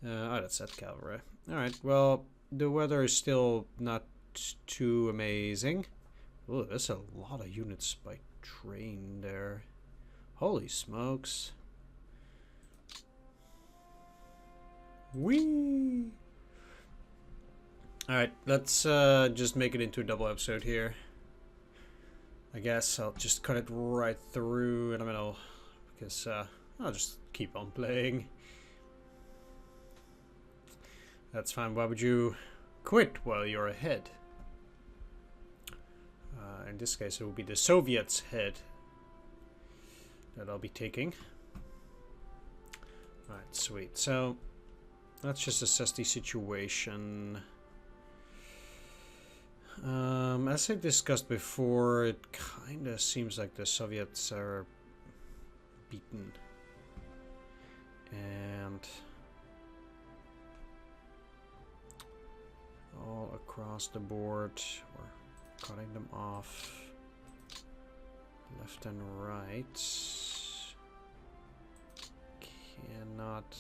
Oh, that's that cavalry. Alright, well, the weather is still not too amazing. Oh, there's a lot of units by train there. Holy smokes. Whee! Alright, let's just make it into a double episode here. I guess I'll just cut it right through in the middle. Because I'll just keep on playing. That's fine. Why would you quit while you're ahead? In this case, it will be the Soviets' head that I'll be taking. Alright, sweet. So, let's just assess the situation. As I discussed before, it kind of seems like the Soviets are beaten. And all across the board, we're cutting them off left and right. Cannot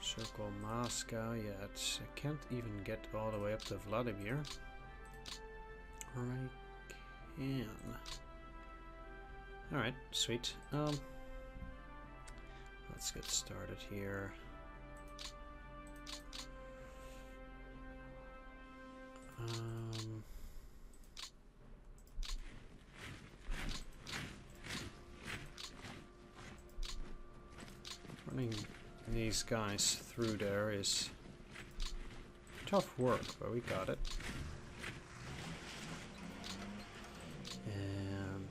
circle Moscow yet. I can't even get all the way up to Vladimir. Or I can. Alright, sweet. Let's get started here. Running these guys through there is tough work, but we got it. And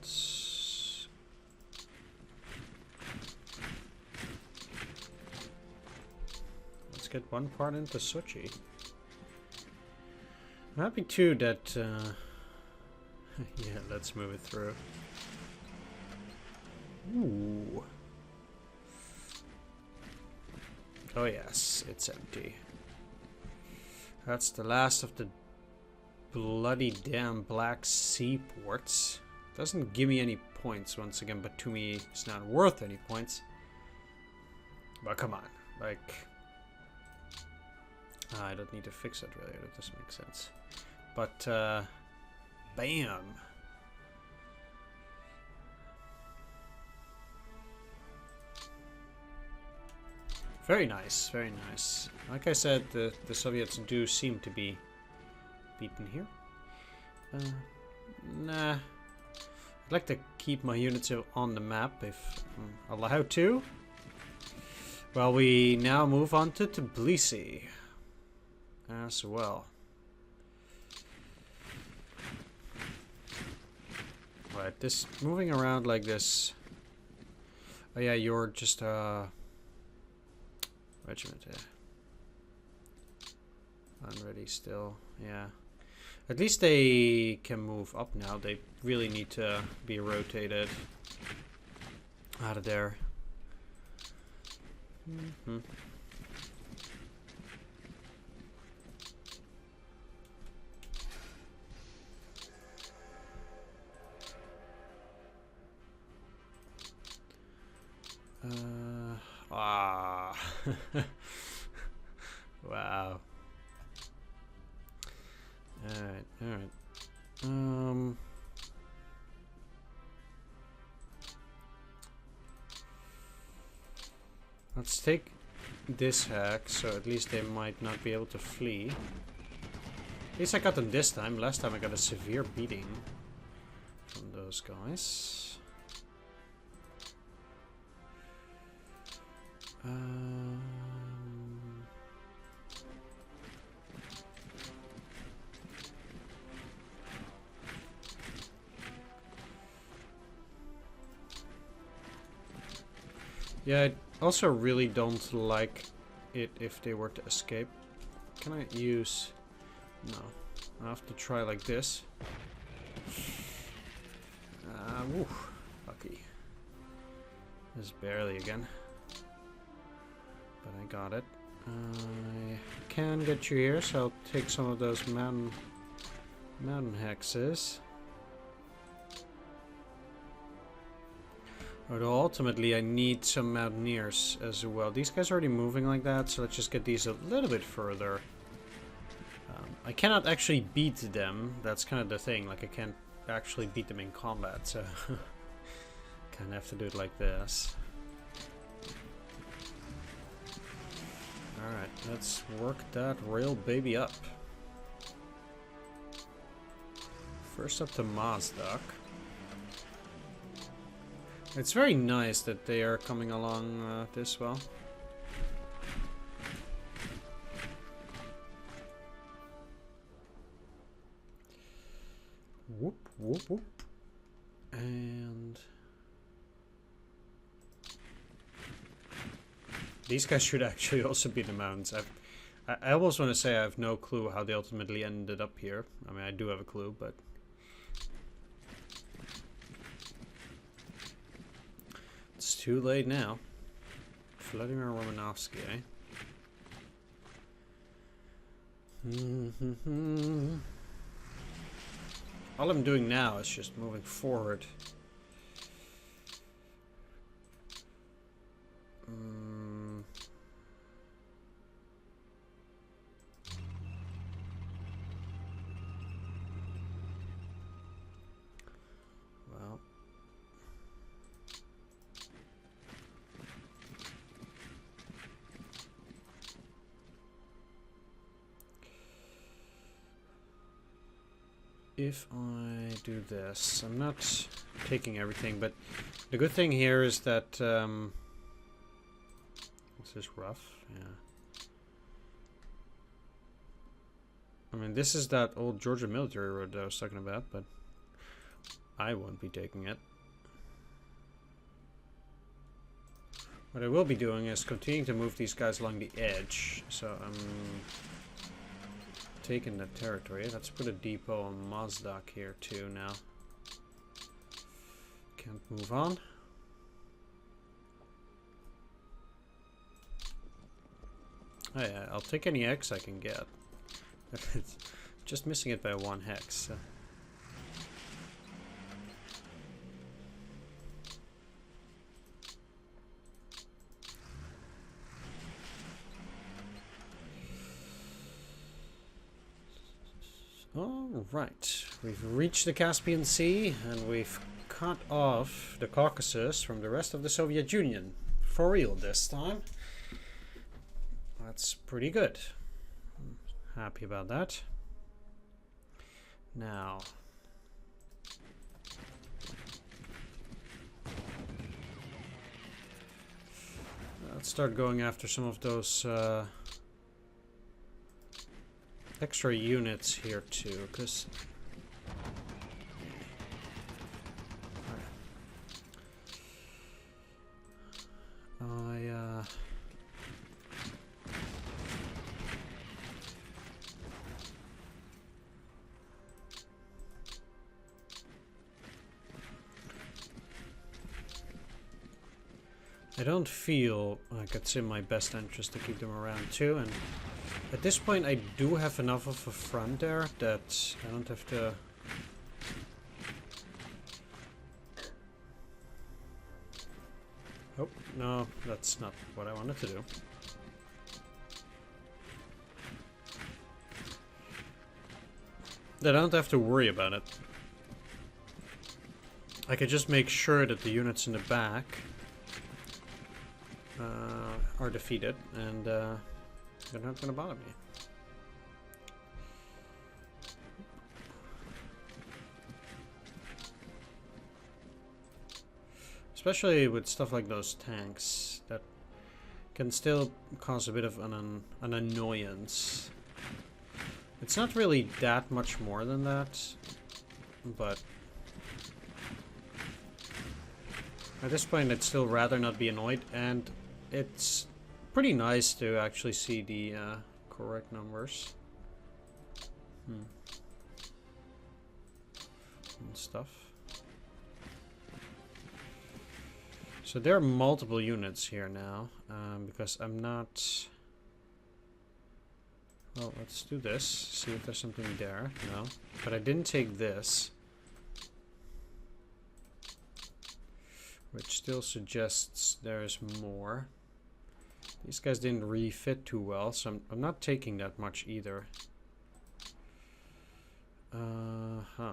let's get one part into Sochi. I'm happy too that yeah, let's move it through. Ooh. Oh yes, it's empty. That's the last of the bloody damn Black Sea ports. Doesn't give me any points once again, but to me it's not worth any points. But come on, like, I don't need to fix it really, that doesn't make sense. But bam. Very nice, very nice. Like I said, the Soviets do seem to be beaten here. Nah. I'd like to keep my units on the map if I'm allowed to. Well, we now move on to Tbilisi as well. Right, this moving around like this. Oh yeah, you're just regiment, yeah. Unready still, yeah. At least they can move up now. They really need to be rotated out of there. Mm-hmm. Wow. Alright. Let's take this hack, so at least they might not be able to flee. At least I got them this time. Last time I got a severe beating from those guys. Yeah, I also really don't like it if they were to escape. Can I use... No. I have to try like this. Woo. Lucky. Just barely again. But I got it. I can get you here, so I'll take some of those mountain hexes. Although ultimately I need some mountaineers as well. These guys are already moving like that, so let's just get these a little bit further. I cannot actually beat them. That's kind of the thing. Like, I can't actually beat them in combat, so kind of have to do it like this. Alright, let's work that rail baby up. First up to Mazdak. It's very nice that they are coming along this well. Whoop, whoop, whoop. And these guys should actually also be in the mountains. I almost want to say I have no clue how they ultimately ended up here. I mean, I do have a clue, but it's too late now. Vladimir Romanovsky, eh? All I'm doing now is just moving forward. Well. If I do this, I'm not taking everything, but the good thing here is that this is rough, yeah. I mean, this is that old Georgia military road that I was talking about, but I won't be taking it. What I will be doing is continuing to move these guys along the edge, so I'm taking that territory. Let's put a depot on Mazdak here too now. Can't move on. Oh yeah, I'll take any X I can get. It's just missing it by 1 hex. So. Alright, we've reached the Caspian Sea and we've cut off the Caucasus from the rest of the Soviet Union. For real this time. That's pretty good. I'm happy about that. Now, let's start going after some of those extra units here too, because I don't feel like it's in my best interest to keep them around too, and at this point I do have enough of a front there that I don't have to... Oh, no, that's not what I wanted to do. That I don't have to worry about it. I could just make sure that the units in the back are defeated, and they're not going to bother me. Especially with stuff like those tanks that can still cause a bit of an annoyance. It's not really that much more than that, but at this point I'd still rather not be annoyed, and it's pretty nice to actually see the correct numbers. And stuff. So there are multiple units here now, because I'm not... Well, let's do this, see if there's something there. No, but I didn't take this. which still suggests there's more. These guys didn't refit too well, so I'm not taking that much either. Huh.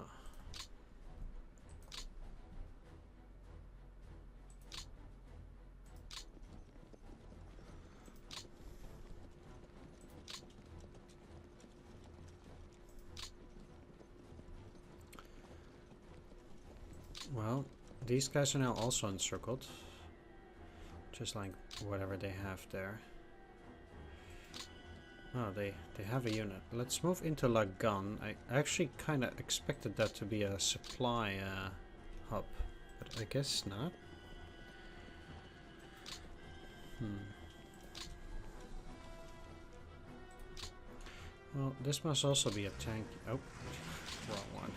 Well, these guys are now also encircled. Just like whatever they have there. Oh, they have a unit. Let's move into Lagan. I actually kind of expected that to be a supply hub, but I guess not. Well, this must also be a tank. Oh, wrong one.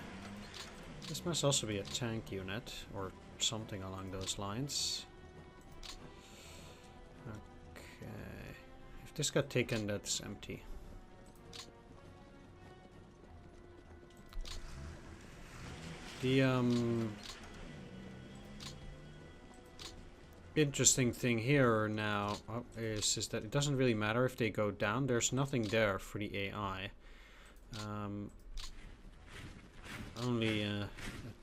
This must also be a tank unit or something along those lines. Okay. If this got taken, that's empty. The interesting thing here now is that it doesn't really matter if they go down. There's nothing there for the AI. Only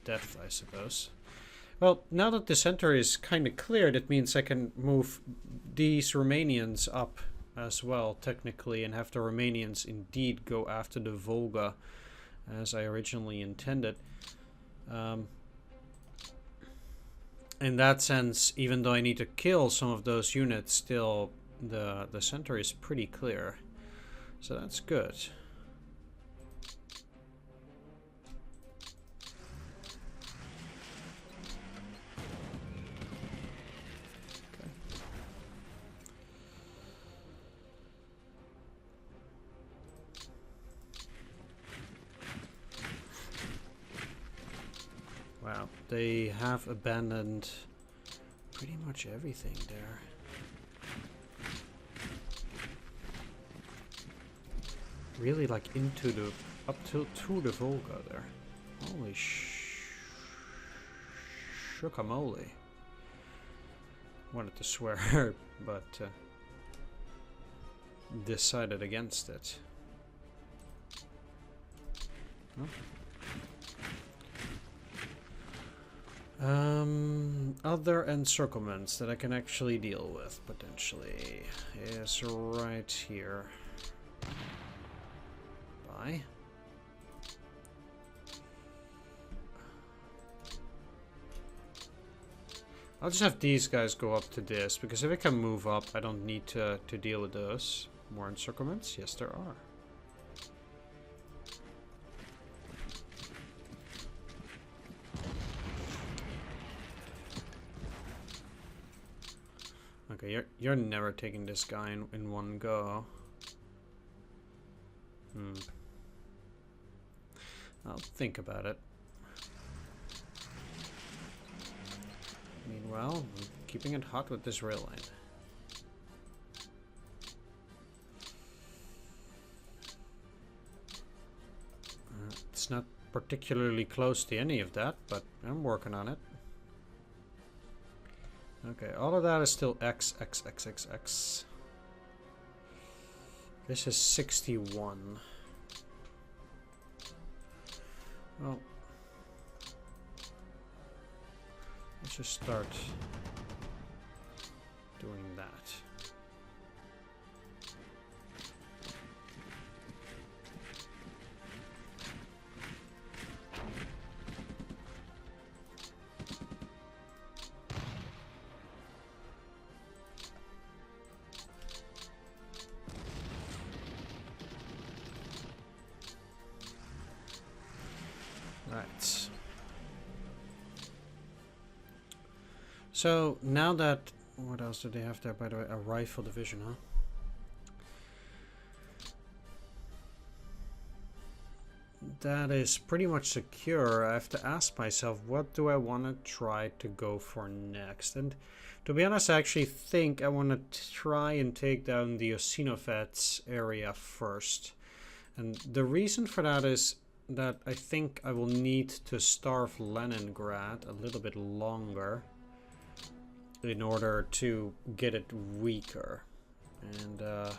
death, I suppose. Well, now that the center is kind of cleared, it means I can move these Romanians up as well, technically, and have the Romanians indeed go after the Volga as I originally intended. In that sense, even though I need to kill some of those units, still the center is pretty clear. So that's good. Wow, they have abandoned pretty much everything there. Really, like into the up to the Volga there. Holy shuckamole. Wanted to swear, but decided against it. Oh. Other encirclements that I can actually deal with, potentially, is right here. Bye. I'll just have these guys go up to this, because if I can move up, I don't need to deal with those. More encirclements? Yes, there are. Okay, you're never taking this guy in one go. I'll think about it. Meanwhile, I'm keeping it hot with this rail line. It's not particularly close to any of that, but I'm working on it. Okay, all of that is still X, X, X, X, X. This is 61. Well, let's just start doing that. Right. So now that, what else do they have there, by the way? A rifle division, huh? That is pretty much secure. I have to ask myself, what do I want to try to go for next? And to be honest, I actually think I want to try and take down the Osinovets area first. And the reason for that is that I think I will need to starve Leningrad a little bit longer. in order to get it weaker. And that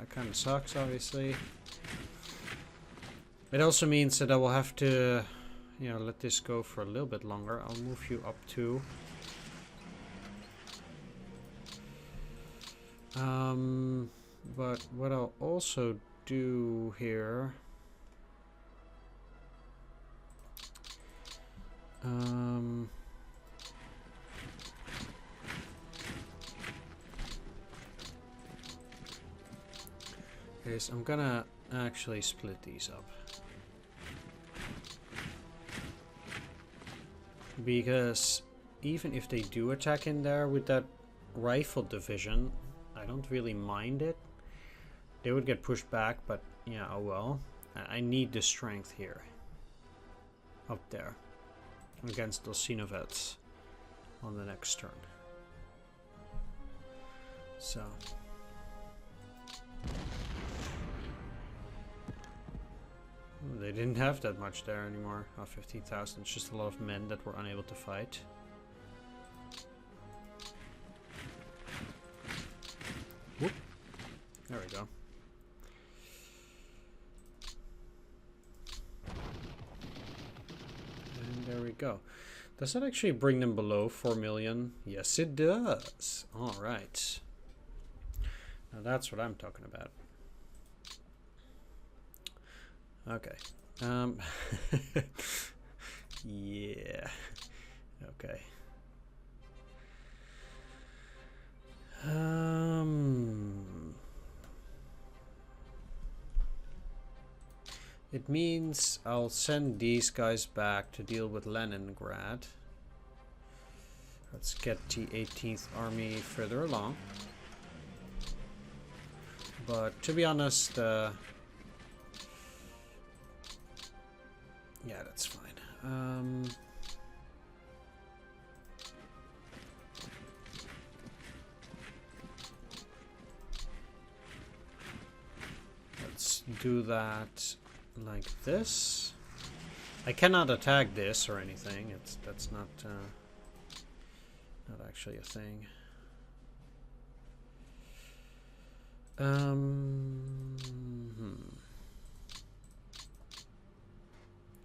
kind of sucks, obviously. It also means that I will have to, you know, let this go for a little bit longer. I'll move you up to. But what I'll also do here. Is I'm gonna actually split these up. Because even if they do attack in there with that rifle division, I don't really mind it. They would get pushed back, but yeah, oh well. I need the strength here. Up there. Against those Sinovets on the next turn. So. They didn't have that much there anymore. Oh, 15,000. It's just a lot of men that were unable to fight. Whoop. There we go. And there we go. Does that actually bring them below 4 million? Yes, it does. Alright. Now that's what I'm talking about. Okay. Yeah. Okay. It means I'll send these guys back to deal with Leningrad. Let's get the 18th Army further along. But to be honest, yeah, that's fine. Let's do that like this. I cannot attack this or anything. That's not actually a thing.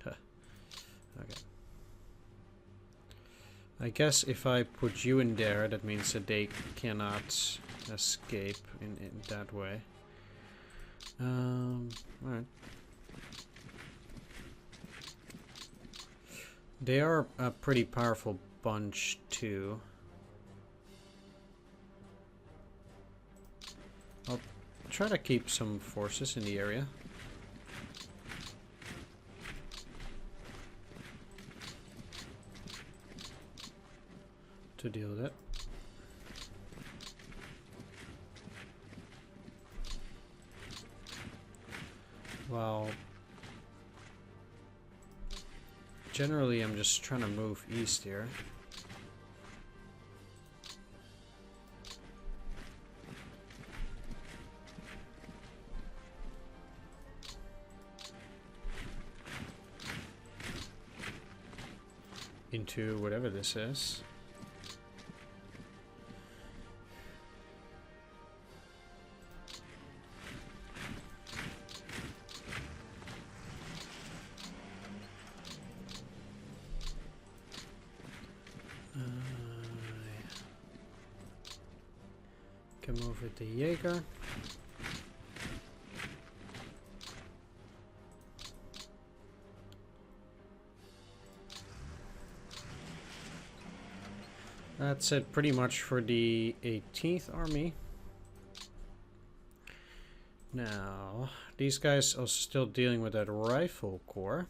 Okay. I guess if I put you in there, that means that they cannot escape in that way. Alright. They are a pretty powerful bunch too. I'll try to keep some forces in the area. To deal with it. Well, generally I'm just trying to move east here. Into whatever this is. Come over with the Jaeger. That's it pretty much for the 18th Army. Now, these guys are still dealing with that rifle corps.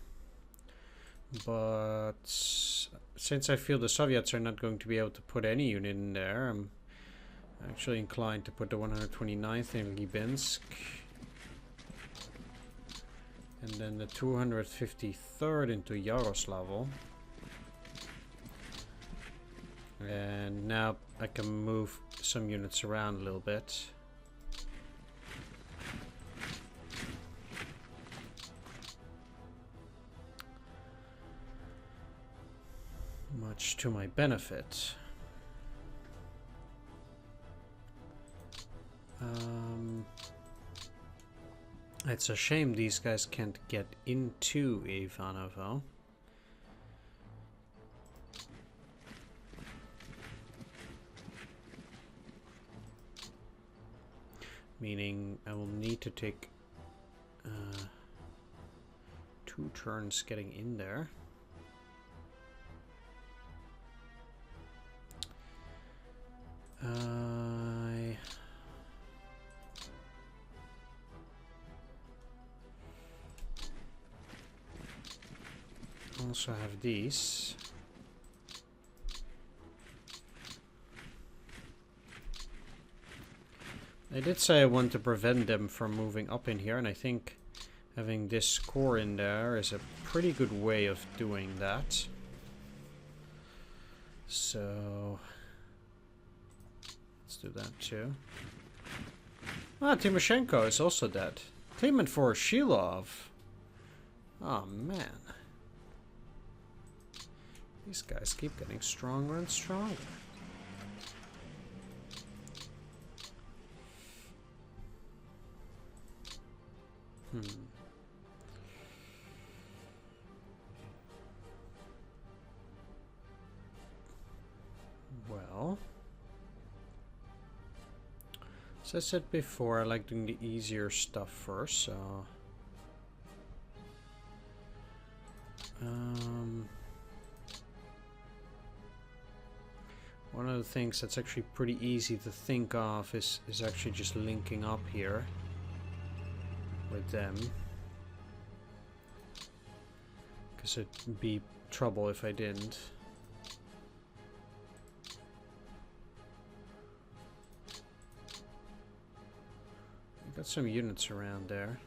But since I feel the Soviets are not going to be able to put any unit in there, I'm actually inclined to put the 129th in Libinsk. And then the 253rd into Yaroslavl. And now I can move some units around a little bit. much to my benefit. It's a shame these guys can't get into Ivanovo. Meaning I will need to take 2 turns getting in there. I also have these. I did say I want to prevent them from moving up in here, and I think having this core in there is a pretty good way of doing that. So let's do that too. Ah, Timoshenko is also dead. Claimant for Shilov. Oh man. These guys keep getting stronger and stronger. Well, as I said before, I like doing the easier stuff first, so one of the things that's actually pretty easy to think of is actually just linking up here with them, because it'd be trouble if I didn't. Got some units around there.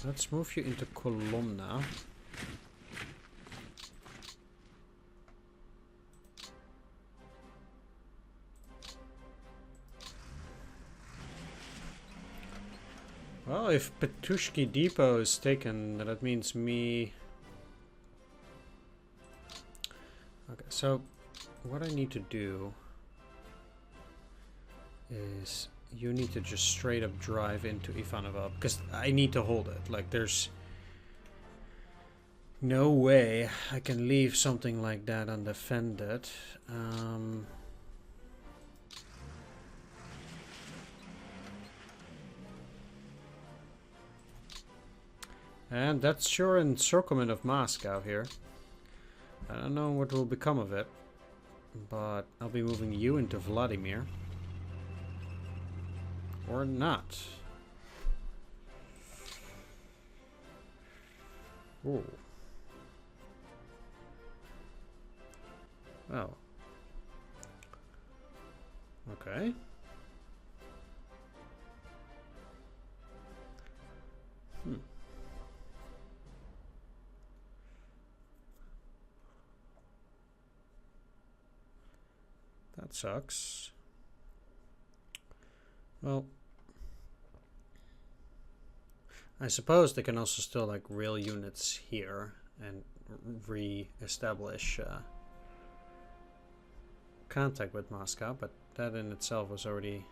Let's move you into Kolomna. Well, if Petushki Depot is taken, then that means me... Okay, so what I need to do is you need to just straight up drive into Ivanovo, because I need to hold it. Like, there's no way I can leave something like that undefended. And that's your encirclement of Moscow here. I don't know what will become of it, but I'll be moving you into Vladimir. Or not. Ooh. Oh. Okay. That sucks. Well, I suppose they can also still like rail units here and re-establish contact with Moscow, but that in itself was already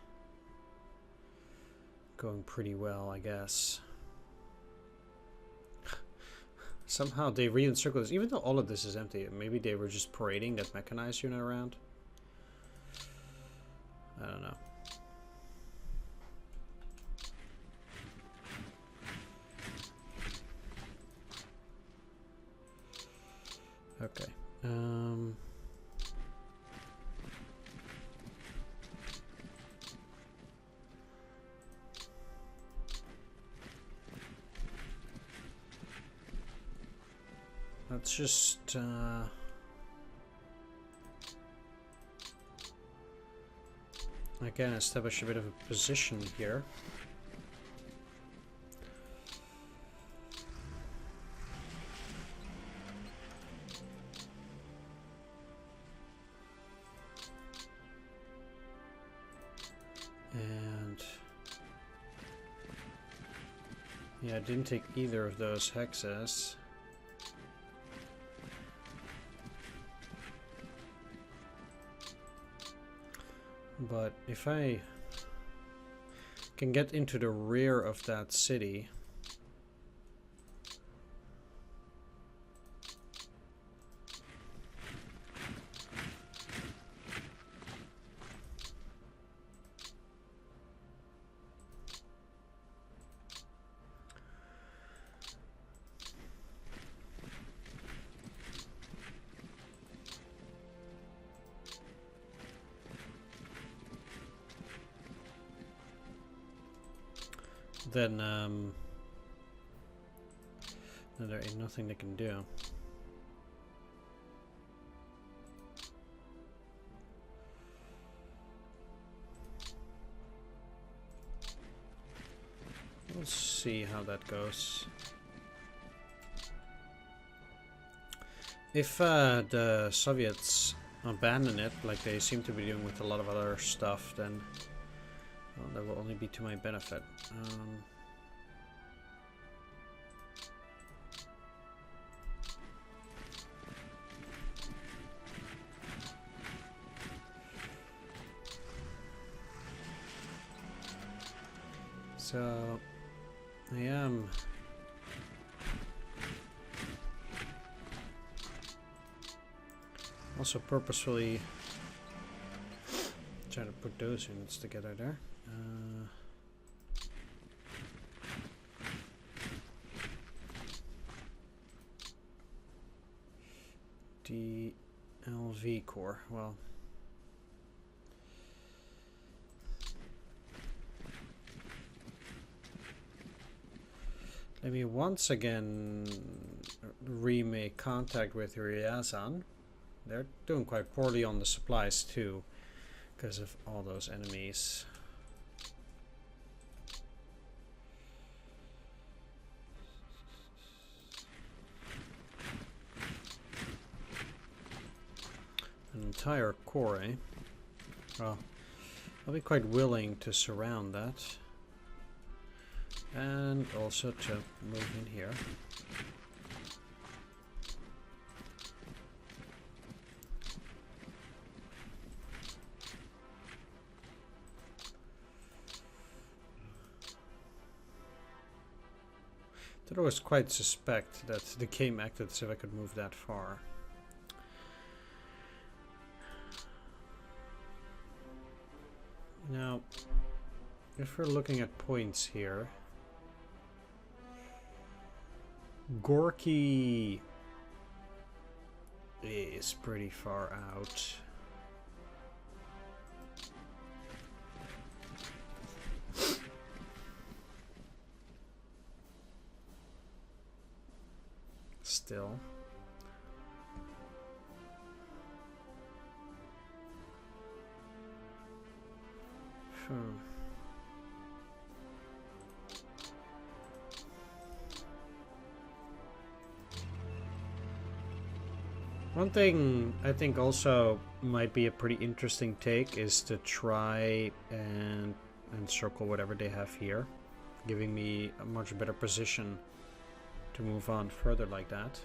going pretty well, I guess. Somehow they re-encircle this, even though all of this is empty. Maybe they were just parading that mechanized unit around. I don't know. Okay. Let's just again establish a bit of a position here. And yeah, I didn't take either of those hexes. But if I can get into the rear of that city, then there ain't nothing they can do. We'll see how that goes. If the Soviets abandon it, like they seem to be doing with a lot of other stuff, then well, that will only be to my benefit. So I am also purposefully trying to put those units together there. The LV Corps, well, let me once again remake contact with Ryazan. They're doing quite poorly on the supplies too, because of all those enemies. An entire corps, eh? Well, I'll be quite willing to surround that. And also to move in here. I was quite suspect that the game acted as if I could move that far. Now, if we're looking at points here, Gorky is pretty far out. Still. One thing I think also might be a pretty interesting take is to try and encircle whatever they have here, giving me a much better position to move on further like that.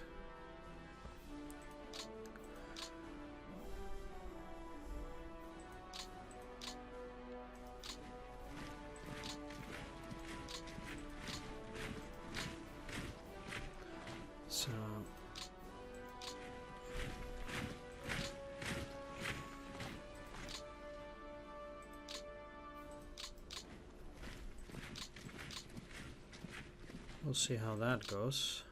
So we'll see how that goes.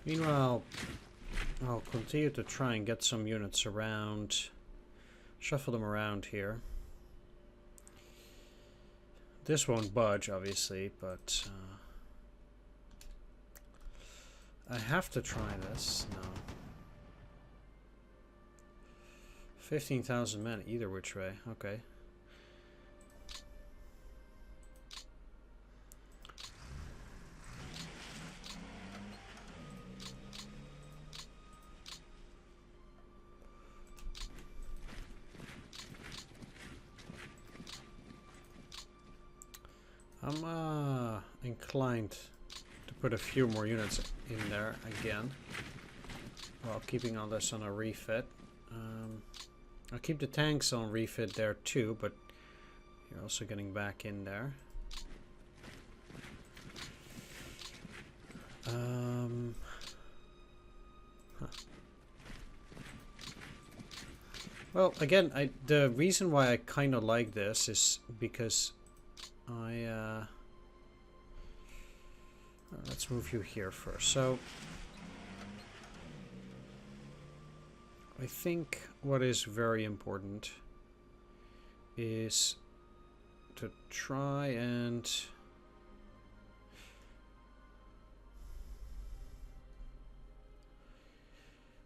Meanwhile, I'll continue to try and get some units around, shuffle them around here. This won't budge, obviously, but I have to try this. No. 15,000 men either which way. Okay. I'm inclined to put a few more units in there again, while keeping all this on a refit. I'll keep the tanks on refit there too, but you're also getting back in there. Well, again, the reason why I kind of like this is because let's move you here first. So I think what is very important is to try and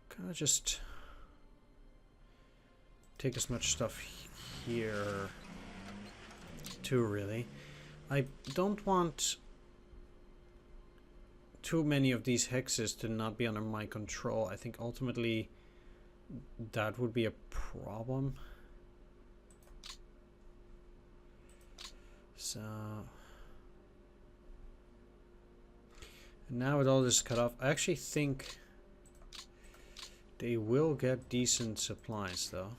kind of just take as much stuff here too, really. I don't want too many of these hexes to not be under my control. I think ultimately that would be a problem. So now with all this cut off, I actually think they will get decent supplies though.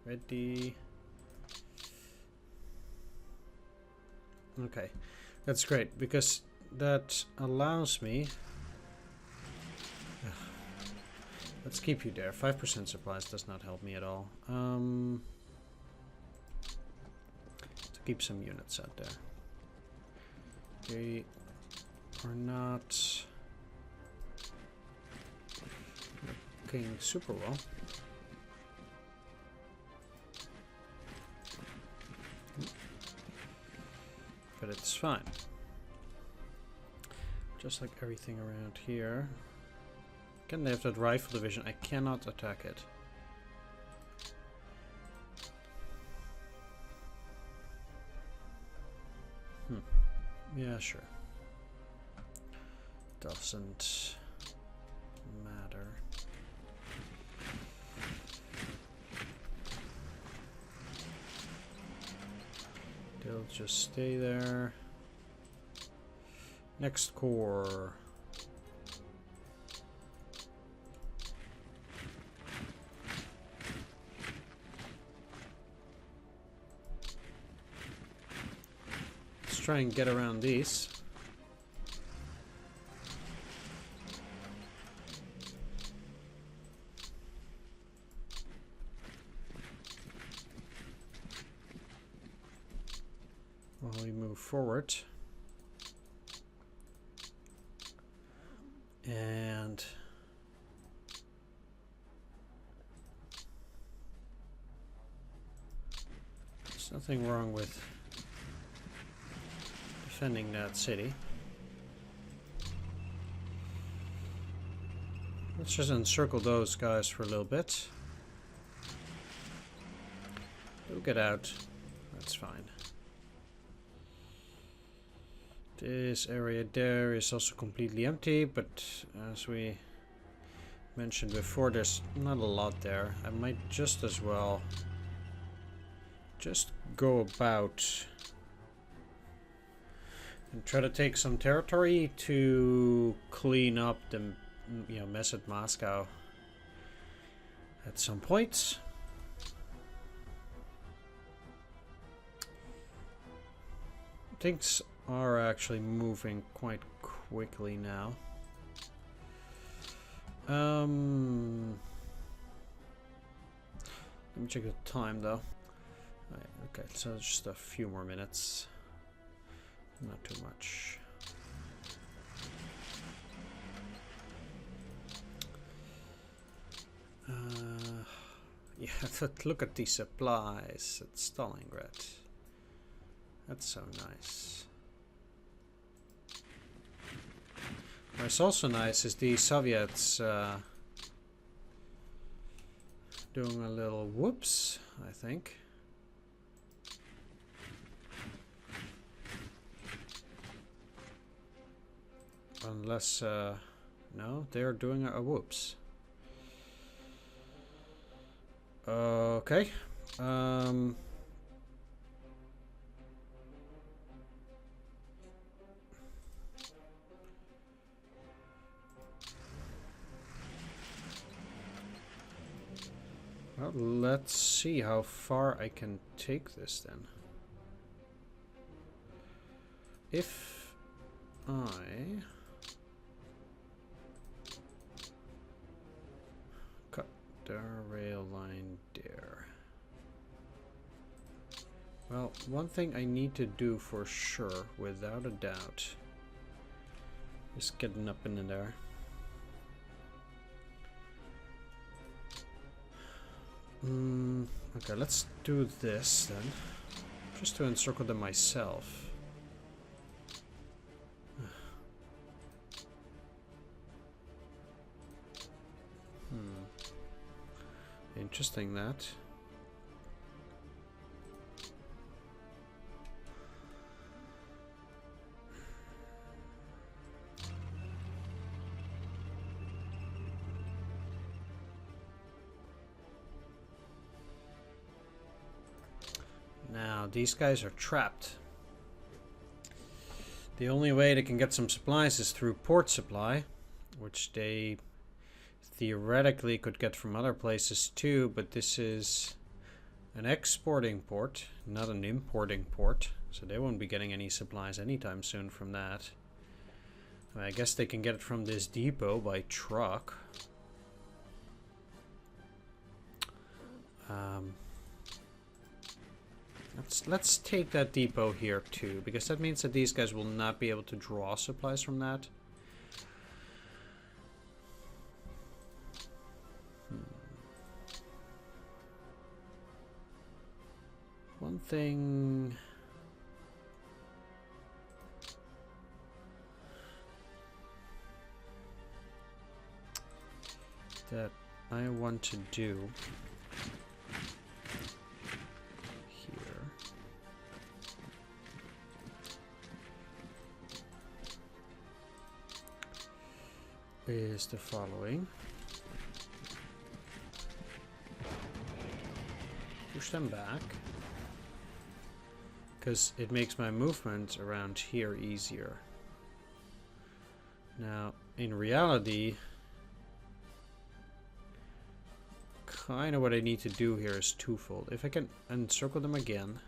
Ready. Okay, that's great because that allows me. Let's keep you there. 5% supplies does not help me at all. To keep some units out there. They are not looking super well. But it's fine. Just like everything around here. Can they have that rifle division? I cannot attack it. Yeah, sure. Doesn't matter. They'll just stay there. Next core. Let's try and get around these. While we move forward. And there's nothing wrong with defending that city. Let's just encircle those guys for a little bit. They'll get out. That's fine. This area there is also completely empty, but as we mentioned before, there's not a lot there. I might just as well just go about and try to take some territory to clean up the mess at Moscow at some point. Things are actually moving quite quickly now. Let me check the time though. Right, okay, so just a few more minutes. Not too much. Yeah, look at these supplies at Stalingrad. That's so nice. What's also nice is the Soviets doing a little whoops, I think. Unless, no, they're doing a whoops. Okay. Well, let's see how far I can take this then. If I cut the rail line there. Well, one thing I need to do for sure, without a doubt, is getting up in there. Okay, let's do this then. Just to encircle them myself. Interesting that. Now, these guys are trapped. The only way they can get some supplies is through port supply, which they theoretically could get from other places too, but this is an exporting port, not an importing port, so they won't be getting any supplies anytime soon from that. I guess they can get it from this depot by truck. Let's take that depot here too, because that means that these guys will not be able to draw supplies from that. One thing that I want to do is the following. Push them back, because it makes my movement around here easier. Now, in reality, kind of what I need to do here is twofold. If I can encircle them again,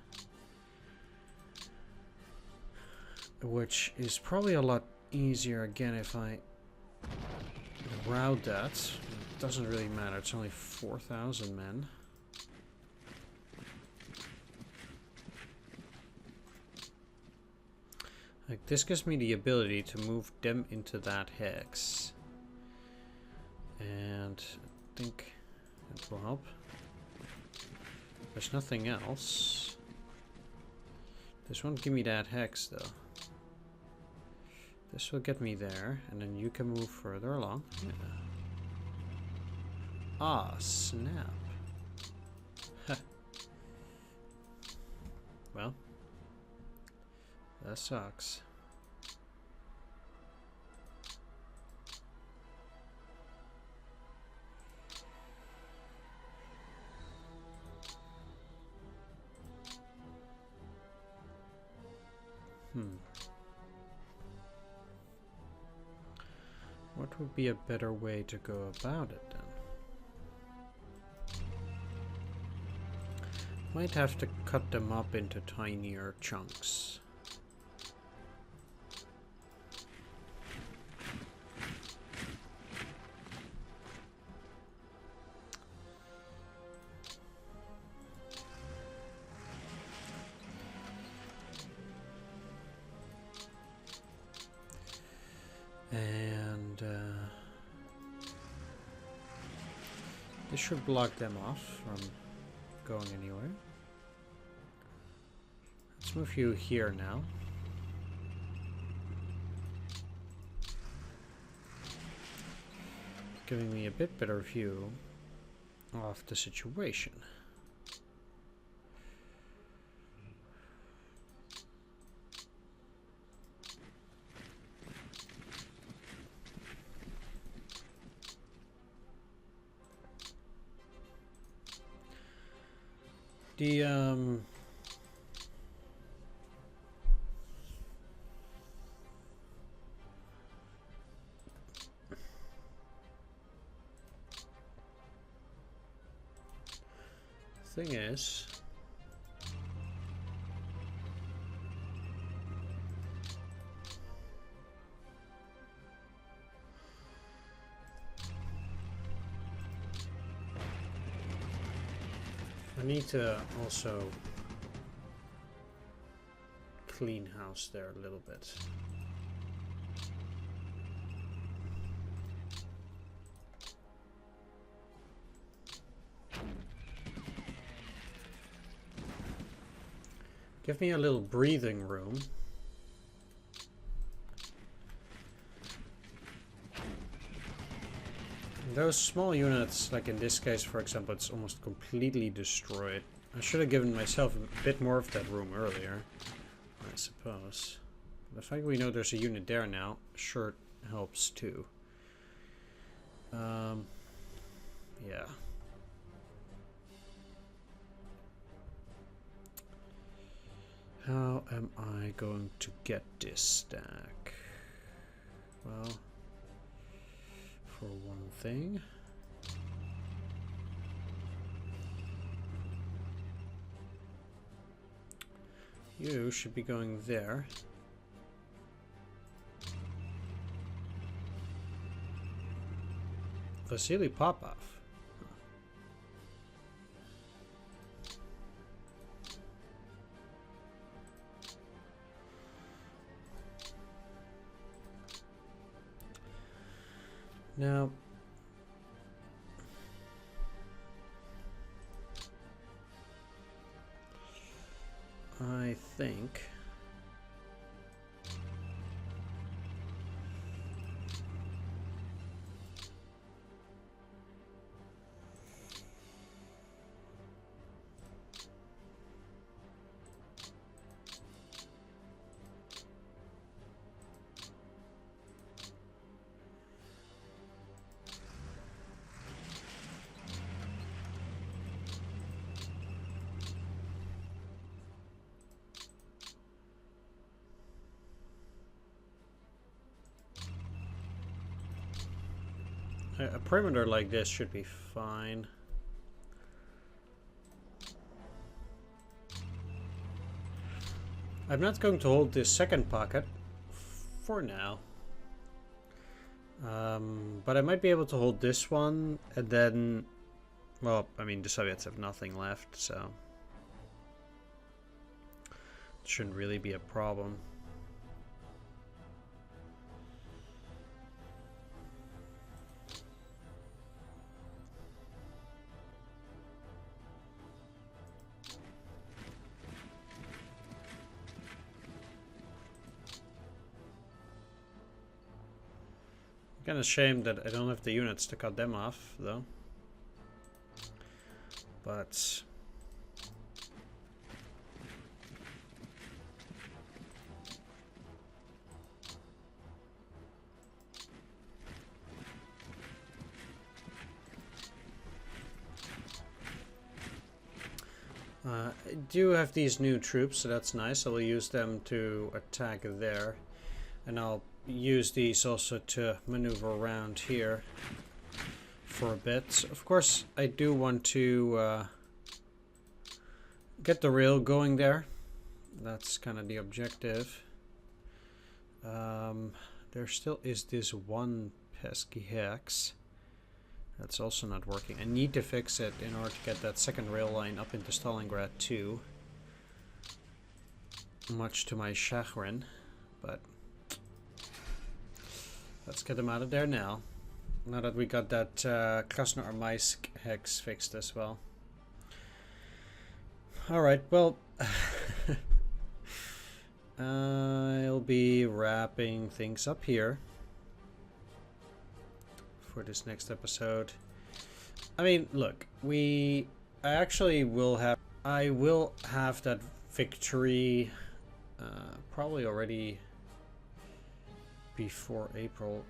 which is probably a lot easier again if I route that. It doesn't really matter, it's only 4,000 men. Like, this gives me the ability to move them into that hex. And I think it will help. There's nothing else. This won't give me that hex though. This will get me there, and then you can move further along. Yeah. Ah, snap. Well, that sucks. What would be a better way to go about it then? Might have to cut them up into tinier chunks. And this should block them off from going anywhere. Let's move you here now. Giving me a bit better view of the situation. The thing is, I need to also clean house there a little bit. Give me a little breathing room. Those small units, like in this case, for example, it's almost completely destroyed. I should have given myself a bit more of that room earlier, I suppose. The fact we know there's a unit there now sure helps too. Yeah. How am I going to get this stack? Well, for one thing, you should be going there. Vasily Popov. Now, I think a perimeter like this should be fine. I'm not going to hold this second pocket for now. But I might be able to hold this one and then, well, I mean, the Soviets have nothing left, so it shouldn't really be a problem. Kind of shame that I don't have the units to cut them off, though. But I do have these new troops, so that's nice. I will use them to attack there, and I'll use these also to maneuver around here for a bit. Of course, I do want to get the rail going there. That's kind of the objective. There still is this one pesky hex that's also not working. I need to fix it in order to get that second rail line up into Stalingrad too, much to my chagrin, but let's get them out of there now. Now that we got that Krasnoarmeysk hex fixed as well. Alright, well, I'll be wrapping things up here for this next episode. I mean, look, I actually will have, I will have that victory probably already before April.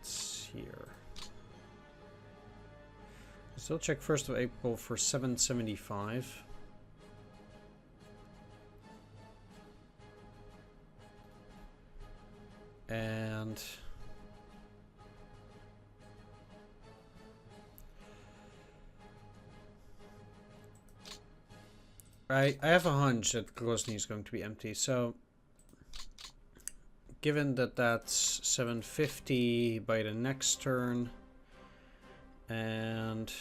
It's here. Still check 1st of April for 775. And I have a hunch that Grozny is going to be empty. So given that that's 750 by the next turn, and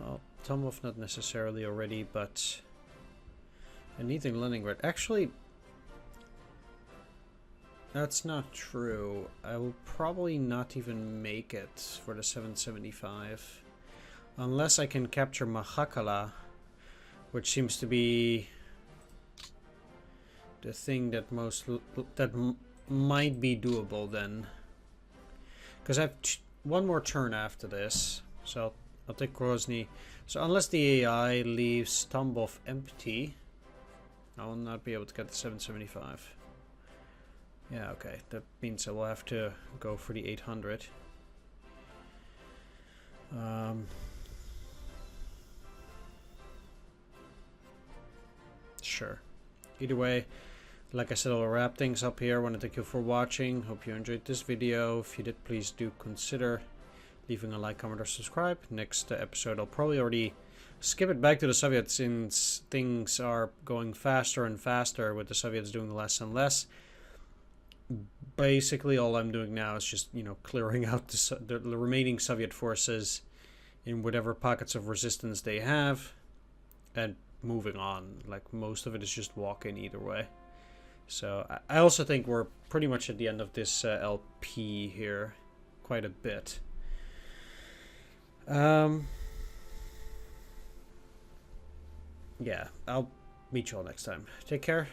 well, Tomov not necessarily already, but anything Leningrad. Actually, that's not true. I will probably not even make it for the 775. Unless I can capture Mahakala, which seems to be the thing that might be doable then. Because I have one more turn after this, so I'll take Grozny. So unless the AI leaves Tambov empty, I will not be able to get the 775. Yeah, okay. That means I will have to go for the 800. Sure. Either way, like I said, I'll wrap things up here. I want to thank you for watching. Hope you enjoyed this video. If you did, please do consider leaving a like, comment, or subscribe. Next episode, I'll probably already skip it back to the Soviets since things are going faster and faster with the Soviets doing less and less. Basically, all I'm doing now is just, you know, clearing out the remaining Soviet forces in whatever pockets of resistance they have and moving on. Like, most of it is just walk-in either way. So I also think we're pretty much at the end of this LP here, quite a bit. Yeah, I'll meet you all next time. Take care.